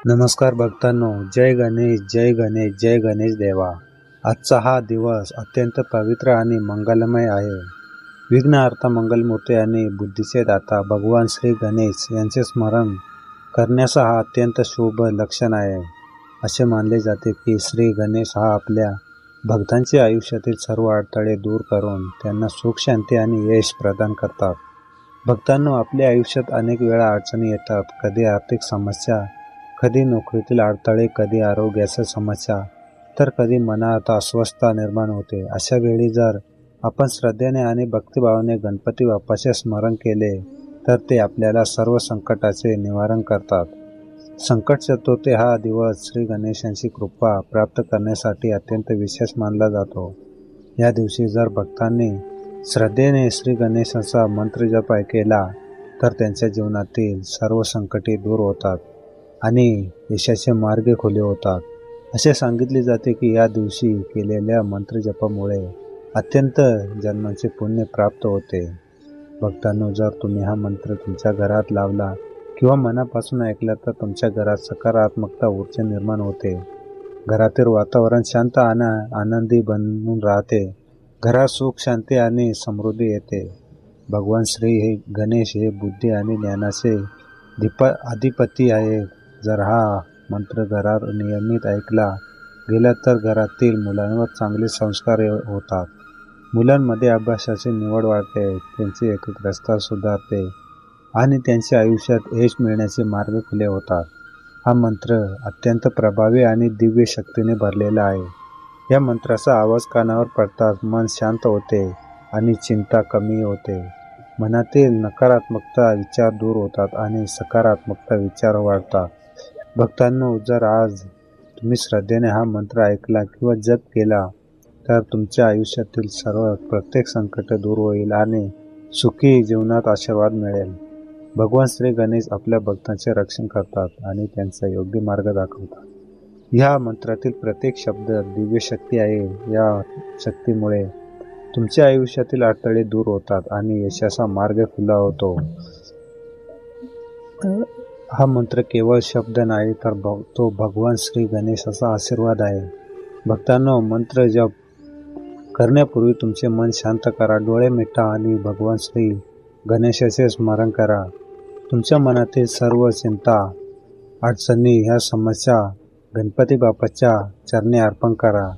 नमस्कार भक्तांनो, जय गणेश जय गणेश जय गणेश देवा. आजचा हा दिवस अत्यंत पवित्र आणि मंगलमय आहे. विघ्नहर्ता, मंगलमूर्ती आणि बुद्धीचे दाता भगवान श्री गणेश यांचे स्मरण करण्याचा हा अत्यंत शुभ लक्षण आहे. असे मानले जाते की श्री गणेश हा आपल्या भक्तांचे आयुष्यातील सर्व अडथळे दूर करून त्यांना सुख, शांती आणि यश प्रदान करतात. भक्तांनो, आपल्या आयुष्यात अनेक वेळा अडचणी येतात. कधी आर्थिक समस्या, कधी नोकरीतील अडथळे, कधी आरोग्याच्या समस्या, तर कधी मनात अस्वस्थता निर्माण होते. अशा वेळी जर आपण श्रद्धेने आणि भक्तिभावाने गणपती बाप्पाचे स्मरण केले तर ते आपल्याला सर्व संकटाचे निवारण करतात. संकट चतुर्थी हा दिवस श्री गणेशांची कृपा प्राप्त करण्यासाठी अत्यंत विशेष मानला जातो. या दिवशी जर भक्तांनी श्रद्धेने श्री गणेशाचा मंत्र जप केला तर त्यांच्या जीवनातील सर्व संकटे दूर होतात आणि यशाचे मार्ग खुले होतात. असे सांगितले जाते की या दिवशी केलेल्या मंत्रजपामुळे अत्यंत जन्मांचे पुण्य प्राप्त होते. भक्तांनो, जर तुम्ही हा मंत्र तुमच्या घरात लावला किंवा मनापासून ऐकला तर तुमच्या घरात सकारात्मकता ऊर्जा निर्माण होते. घरातील वातावरण शांत आणि आनंदी बनून राहते. घरात सुख, शांती आणि समृद्धी येते. भगवान श्री गणेश हे बुद्धी आणि ज्ञानाचे अधिपती आहे. जर हा मंत्र घरात नियमित ऐकला गेला तर घरातील मुलांवर चांगले संस्कार होतात. मुलांमध्ये अभ्यासाची निवड वाढते, त्यांची एकाग्रता सुधारते आणि त्यांच्या आयुष्यात यश मिळण्याचे मार्ग खुले होतात. हा मंत्र अत्यंत प्रभावी आणि दिव्य शक्तीने भरलेला आहे. या मंत्राचा आवाज कानावर पडताच मन शांत होते आणि चिंता कमी होते. मनातील नकारात्मकता विचार दूर होतात आणि सकारात्मकता विचार वाढतात. भक्तांनो, जर आज तुम्ही श्रद्धेने हा मंत्र ऐकला किंवा जप केला तर तुमच्या आयुष्यातील प्रत्येक संकट दूर होईल आणि सुखी जीवनात आशीर्वाद मिळेल. भगवान श्री गणेश आपल्या भक्तांचे रक्षण करतात आणि त्यांचा योग्य मार्ग दाखवतात. या मंत्रातील प्रत्येक शब्द दिव्य शक्ती आहे. या शक्तीमुळे तुमच्या आयुष्यातील अडथळे दूर होतात आणि यशाचा मार्ग खुला होतो. हा मंत्र केवळ शब्द नाही तर तो भगवान श्री गणेशाचा आशीर्वाद आहे. भक्तांनो, मंत्र जप करण्यापूर्वी तुमचे मन शांत करा, डोळे मिटा आणि भगवान श्री गणेशाचे स्मरण करा. तुमच्या मनातील सर्व चिंता, अडचणी, ह्या समस्या गणपती बाप्पाच्या चरणी अर्पण करा.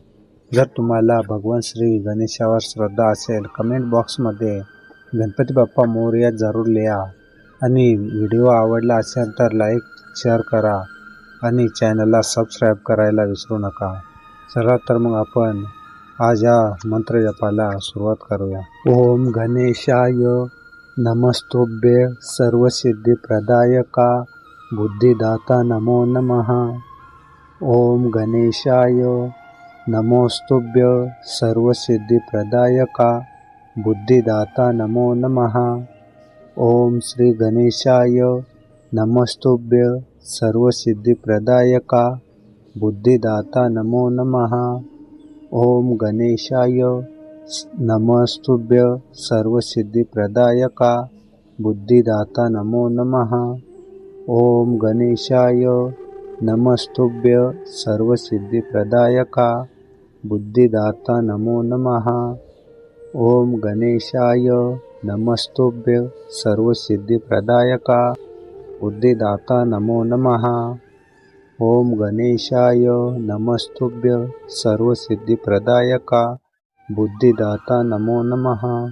जर तुम्हाला भगवान श्री गणेशावर श्रद्धा असेल, कमेंट बॉक्समध्ये गणपती बाप्पा मोरया जरूर लिहा आणि व्हिडिओ आवडला असेल तर लाईक, शेअर करा आणि चॅनलला सबस्क्राईब करायला विसरू नका. चला तर मग आपण आज या मंत्रजपाला सुरुवात करूया. ओम गणेशाय नमस्तुभ्य सर्वसिद्धिप्रदायका बुद्धिदाता नमो नमः. ओम गणेशाय नमोस्तुभ्य सर्वसिद्धिप्रदायका बुद्धिदाता नमो नमः. ओम श्री गणेशाय नमस्तुभ्य सर्वसिद्धिप्रदायका बुद्धिदाता नमो नमः. ओम गणेशाय नमस्तुभ्य सर्वसिद्धिप्रदायका बुद्धिदाता नमो नमः. ओम गणेशाय नमस्तुभ्य सर्वसिद्धिप्रदायका बुद्धिदाता नमो नमः. ओम गणेशाय नमस्तुभ्य सर्वसिद्धिप्रदायका बुद्धिदाता नमो नमः. ओम गणेशाय नमस्तुभ्य सर्वसिद्धिप्रदायका बुद्धिदाता नमो नमः.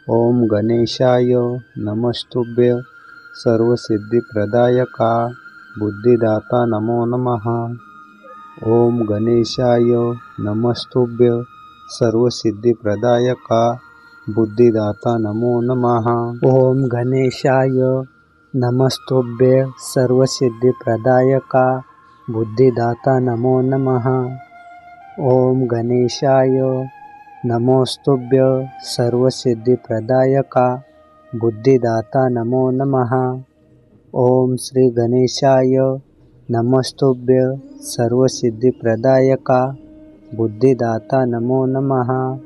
ओम गणेशाय नमस्तुभ्य सर्वसिद्धिप्रदायका बुद्धिदाता नमो नमः. ओम गणेशाय नमस्तुभ्य सर्वसिद्धिप्रदायका बुद्धिदाता नमो नमः. ओम गणेशाय नमस्तुभ्य सर्वसिद्धिप्रदायका बुद्धिदाता नमो नमः. ओम गणेशाय नमोस्तुभ्य सर्वसिद्धिप्रदायका बुद्धिदाता नमो नमः. ओम श्री गणेशाय नमस्तुभ्य सर्वसिद्धिप्रदायका बुद्धिदाता नमो नमः.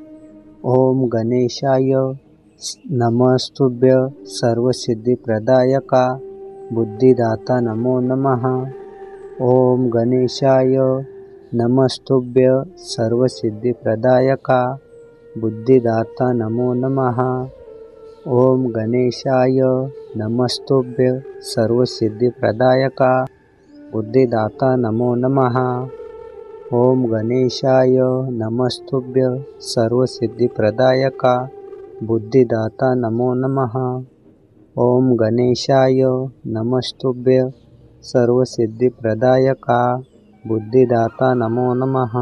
ओम गणेशाय नमस्तुभ्य सर्वसिद्धिप्रदायका बुद्धिदाता नमो नमः. ओम गणेशाय नमस्तुभ्य सर्वसिद्धिप्रदायका बुद्धिदाता नमो नमः। ओम गणेशाय नमस्तुभ्य सर्वसिद्धिप्रदायका बुद्धिदाता नमो नमः। ओम गणेशाय नमस्तुभ्य सर्वसिद्धिप्रदायका बुद्धिदाता नमो नमः। ओम गणेशाय नमस्तुभ्य सर्वसिद्धिप्रदायका बुद्धिदाता नमो नमः।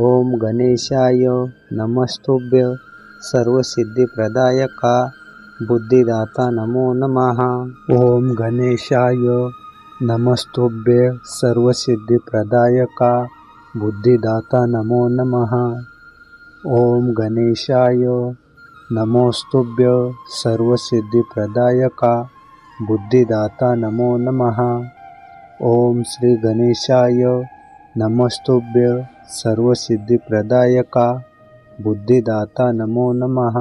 ओम गणेशाय नमस्तुभ्य सर्वसिद्धिप्रदायका बुद्धिदाता नमो नमः। ओम गणेशाय नमस्तुभ्य सर्वसिद्धिप्रदायका बुद्धिदाता नमो नमः। ओम गणेशाय नमोस्तुभ्य सर्वसिद्धिप्रदायका बुद्धिदाता नमो नमः। ओम श्री गणेशाय नमस्तुभ्य सर्वसिद्धिप्रदायका बुद्धिदाता नमो नमः।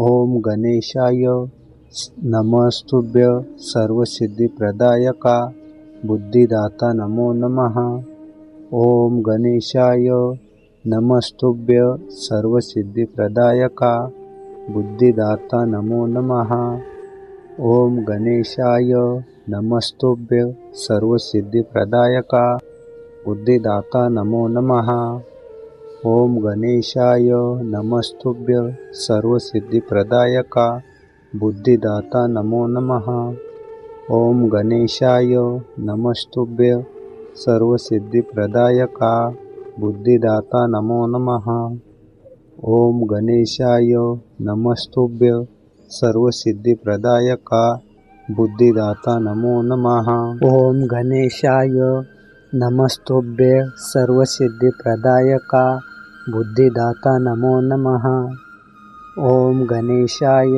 ओम गणेशाय नमस्तुभ्य सर्वसिद्धिप्रदायका बुद्धिदाता नमो नमः। ओम गणेशाय नमस्तुभ्य सर्वसिद्धिप्रदायका बुद्धिदाता नमो नमः। ओम गणेशाय नमस्तुभ्य सर्वसिद्धिप्रदायका बुद्धिदाता नमो नमः। ओम गणेशाय नमस्तुभ्य सर्वसिद्धिप्रदायका बुद्धिदाता नमो नमः। ओम गणेशाय नमस्तुभ्य सर्वसिद्धिप्रदायका बुद्धिदाता नमो नमः। ओम गणेशाय नमस्तुभ्य सर्वसिद्धिप्रदायका बुद्धिदाता नमो नमः। ओम गणेशाय नमस्तुभ्य सर्वसिद्धिप्रदायका बुद्धिदाता नमो नमः। ओम गणेशाय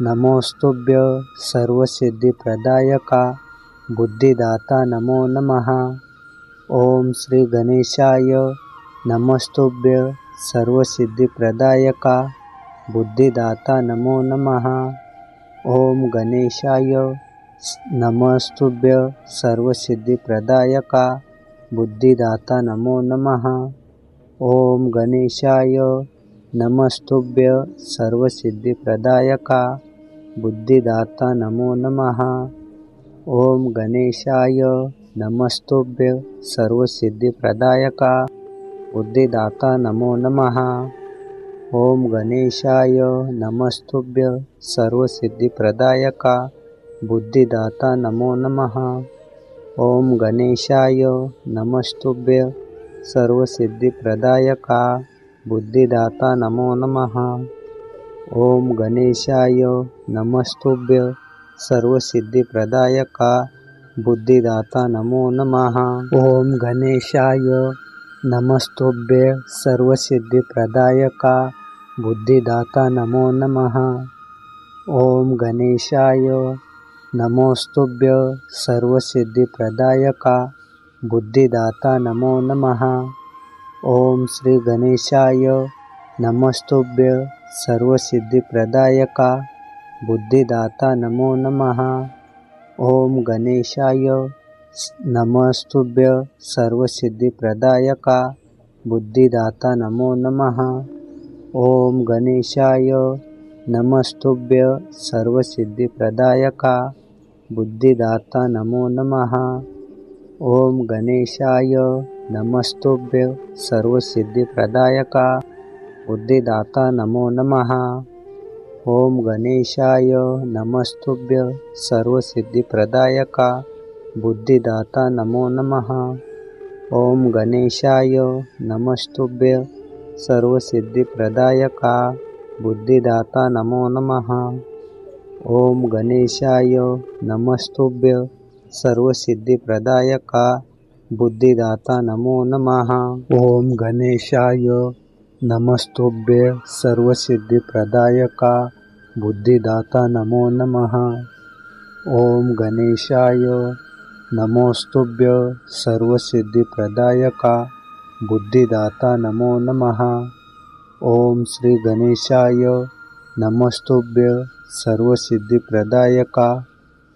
नमोस्तुभ्य सर्वसिद्धिप्रदायका बुद्धिदाता नमो नमः। ओम श्री गणेशाय नमस्तुभ्य सर्वसिद्धिप्रदायका बुद्धिदाता नमो नमः। ओम गणेशाय नमस्तुभ्य सर्वसिद्धिप्रदायका बुद्धिदाता नमो नमः। ओम गणेशाय नमस्तुभ्य सर्वसिद्धिप्रदायका बुद्धिदाता नमो नमः। ओम गणेशाय नमस्तुभ्य सर्वसिद्धिप्रदायका बुद्धिदाता नमो नमः। ओम गणेशाय नमस्तुभ्य सर्वसिद्धिप्रदायका बुद्धिदाता नमो नमः। ओम गणेशाय नमस्तुभ्य सर्वसिद्धिप्रदायका बुद्धिदाता नमो नमः। ओम गणेशाय नमस्तुभ्य सर्वसिद्धिप्रदायका बुद्धिदाता नमो नमः। ओम गणेशाय नमस्तुभ्य सर्वसिद्धिप्रदायका बुद्धिदाता नमो नमः। ओम गणेशाय नमोस्तुभ्य सर्वसिद्धिप्रदायका बुद्धिदाता नमो नमः। ओम श्री गणेशाय नमस्तुभ्य सर्वसिद्धिप्रदायका बुद्धिदाता नमो नमः। ओम गणेशाय नमस्तुभ्य सर्वसिद्धिप्रदायका बुद्धिदाता नमो नमः। ओम गणेशाय नमस्तुभ्य सर्वसिद्धिप्रदायका बुद्धिदाता नमो नमः। ओम गणेशाय नमस्तुभ्य सर्वसिद्धिप्रदायका बुद्धिदाता नमो नमः। ओम गणेशाय नमस्तुभ्य सर्वसिद्धिप्रदायका बुद्धिदाता नमो नमः। ओम गणेशाय नमस्तुभ्य सर्वसिद्धिप्रदायका बुद्धिदाता नमो नमः। ओम गणेशाय नमस्तुभ्य सर्वसिद्धिप्रदायका बुद्धिदाता नमो नमः। ओम गणेशाय नमस्तुभ्य सर्वसिद्धिप्रदायका बुद्धिदाता नमो नमः। ओम गणेशाय नमोस्तुभ्य सर्वसिद्धिप्रदायका बुद्धिदाता नमो नमः। ओम श्री गणेशाय नमस्तुभ्य सर्वसिद्धिप्रदायका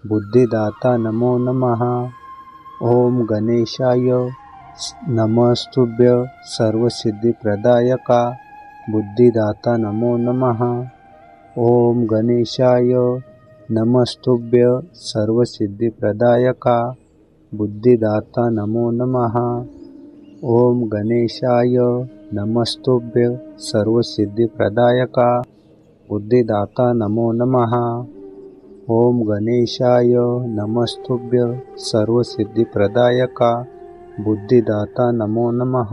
बुद्धिदाता नमो नमः। ओम गणेशाय नमस्तुभ्य सर्वसिद्धिप्रदायका बुद्धिदाता नमो नमः। ओम गणेशाय नमस्तुभ्य सर्वसिद्धिप्रदायका बुद्धिदाता नमो नमः। ओम गणेशाय नमस्तुभ्य सर्वसिद्धिप्रदायका बुद्धिदाता नमो नमः। ओम गणेशाय नमस्तुभ्य सर्वसिद्धिप्रदायका बुद्धिदाता नमो नमः।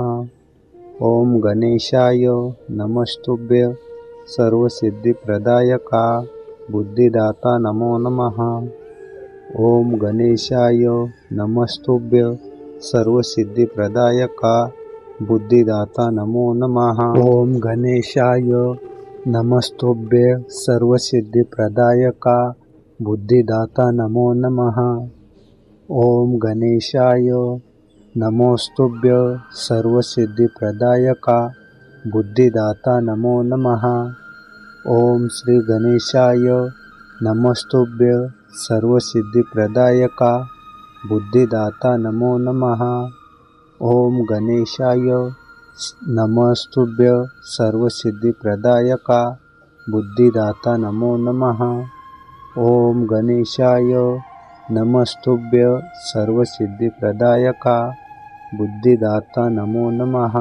ओम गणेशाय नमस्तुभ्य सर्वसिद्धिप्रदायका बुद्धिदाता नमो नमः। ओम गणेशाय नमस्तुभ्य सर्वसिद्धिप्रदायका बुद्धिदाता नमो नमः। ओम गणेशाय नमस्तुभ्य सर्वसिद्धिप्रदायका बुद्धिदाता नमो नमः। ओम गणेशाय नमस्तुभ्य सर्वसिद्धिप्रदायका बुद्धिदाता नमो नमः। ओम श्री गणेशाय नमस्तुभ्य सर्वसिद्धिप्रदायका बुद्धिदाता नमो नमः। ओम गणेशाय नमस्तुभ्य सर्वसिद्धिप्रदायका बुद्धिदाता नमो नमः। ओम गणेशाय नमस्तुभ्य सर्वसिद्धिप्रदायका बुद्धिदाता नमो नमः।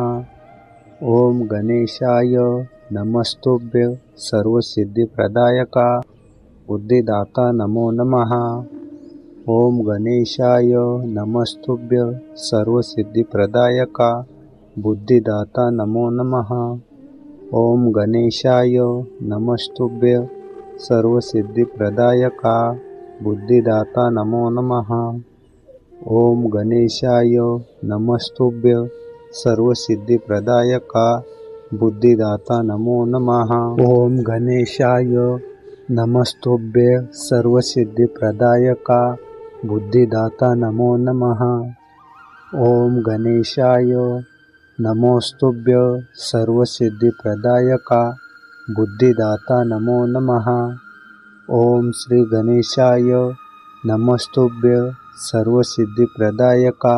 ओम गणेशाय नमस्तुभ्य सर्वसिद्धिप्रदायका बुद्धिदाता नमो नमः। ओम गणेशाय नमस्तुभ्य सर्वसिद्धिप्रदायका बुद्धिदाता नमो नमः। ओम गणेशाय नमस्तुभ्य सर्वसिद्धिप्रदायका बुद्धिदाता नमो नमः। ओम गणेशाय नमस्तुभ्य सर्वसिद्धिप्रदायका बुद्धिदाता नमो नमः। ओम गणेशाय नमस्तुभ्य सर्वसिद्धिप्रदायका बुद्धिदाता नमो नमः। ओम गणेशाय नमस्तुभ्य सर्वसिद्धिप्रदायका बुद्धिदाता नमो नमः। ओम श्री गणेशाय नमस्तुभ्य सर्वसिद्धिप्रदायका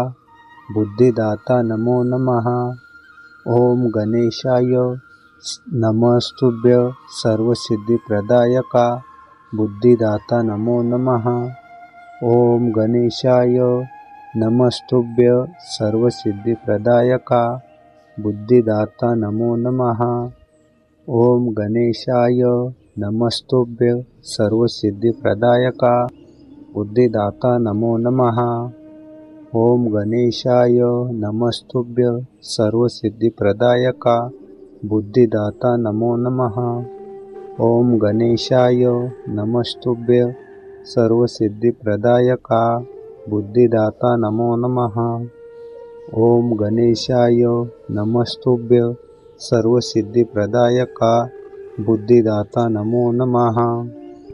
बुद्धिदाता नमो नमः। ओम गणेशाय नमस्तुभ्य सर्वसिद्धिप्रदायका बुद्धिदाता नमो नमः। ओम गणेशाय नमस्तुभ्य सर्वसिद्धिप्रदायका बुद्धिदाता नमो नमः। ओम गणेशाय नमस्तुभ्य सर्वसिद्धिप्रदायका बुद्धिदाता नमो नमः। ओम गणेशाय नमस्तुभ्य सर्वसिद्धिप्रदायका बुद्धिदाता नमो नमः। ओम गणेशाय नमस्तुभ्य सर्वसिद्धिप्रदायका बुद्धिदाता नमो नमः। ओम गणेशाय नमस्तुभ्य सर्वसिद्धिप्रदायका बुद्धिदाता नमो नमः।